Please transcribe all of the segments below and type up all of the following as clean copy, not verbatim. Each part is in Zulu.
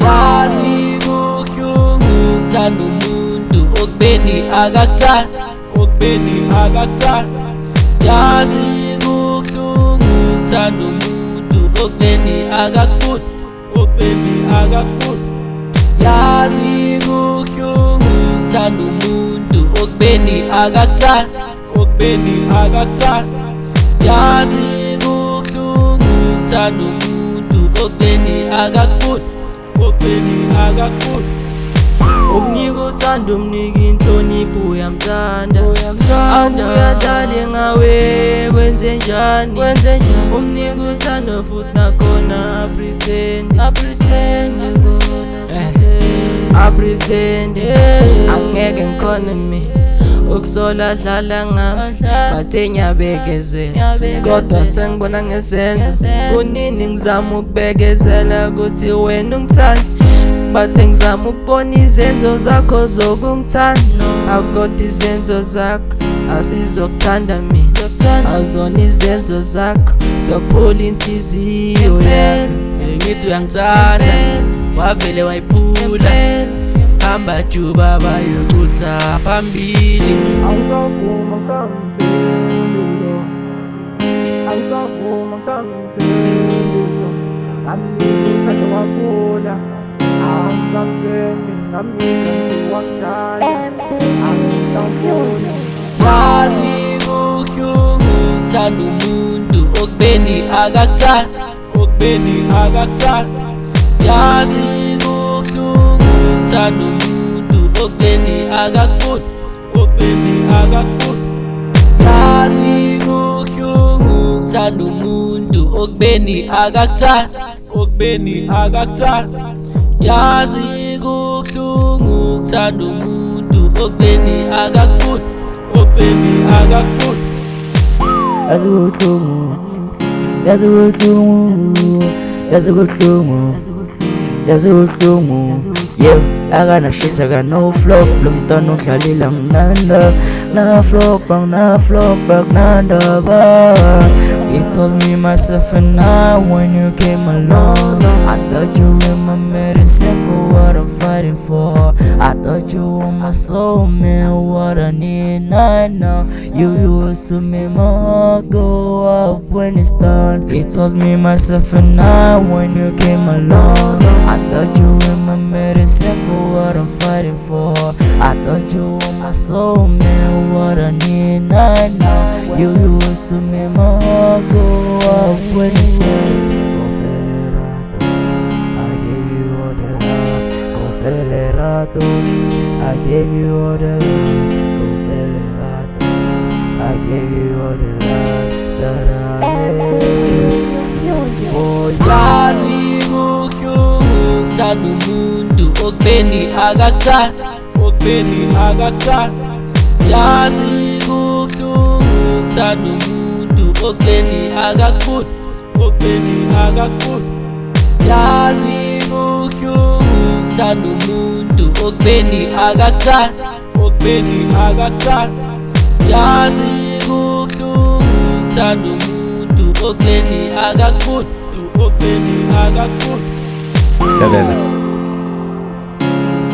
Yazi kubuhlungu ukuthanda umuntu okubeni akakuthandi, yazi kubuhlungu ukuthanda umuntu okubeni akakufuni, yazi kubuhlungu ukuthanda umuntu okubeni akakuthandi, yazi kubuhlungu ukuthanda umuntu okubeni akakufuni. Umnika uthando umnika inhlonipho uyamthanda, awuyadlali ngawe kwenze njani. Umnika uthando futhi nakhona apretend angeke ngikhone mina ukusola dlala ngami bathe ngiyabekezela kodwa sengibona ngesenzo kunini ngizama ukubekezela ukuthi wena ungithanda bathe ngizama ukubona izenzo zakho zokungithanda akodwa izenzo zakho asizokuthanda mina azona izenzo zakho zokuphula inhliziyo yami Ngithi uyangithanda wavele wayiphula hamba juba bayocutha phambili. Angisavuma ngangiphelelo, angisavuma ngangiphelelo, ngamnika wakhula, angisavumi ngamnika wakudala, angisavuma. Yazi kubuhlungu ukuthanda umuntu okubeni akakuthandi, yazi kubuhlungu ukuthanda umuntu okubeni akakufuni, yazi kubuhlungu ukuthanda umuntu okubeni akakuthandi, yazi kubuhlungu ukuthanda umuntu okubeni akakufuni. Yazi ubuhlungu yeah akanashisa ka no flop lo mntwana udlalela nginanda na flop kunandaba. It was me, myself and I when you came along. I thought you were my medicine for what I'm fighting for. I thought you were my soulmate, what I need right now. You used to make my heart go up when it's done. It was me, myself and I when you came along. I thought you were my medicine for what I'm fighting for. I thought you were my soulmate, what I need right now. You used to make my heart go up when it's done. I gave you all the love, I gave you all the love that I had. Oh, yazi kubuhlungu ukuthanda umuntu okubeni akakuthandi, yazi kubuhlungu ukuthanda umuntu okubeni akakufuni, yazi kubuhlungu ukuthanda umuntu okubeni akakuthandi, yazi kubuhlungu ukuthanda umuntu okubeni akakufuni. Lalela,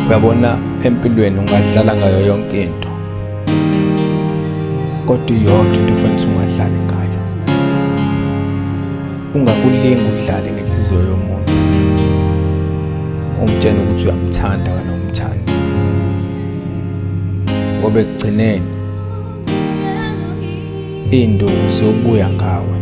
uyabona empilweni ungadlala ngayo yonke into kodwa iyodwa into efanele ungadlali ngayo, ungakulingi udlale ngenhliziyo yomuntu umtshela ukuthi uyamthanda kana umthanda, ngoba ekugcineni induku zobuya ngawe.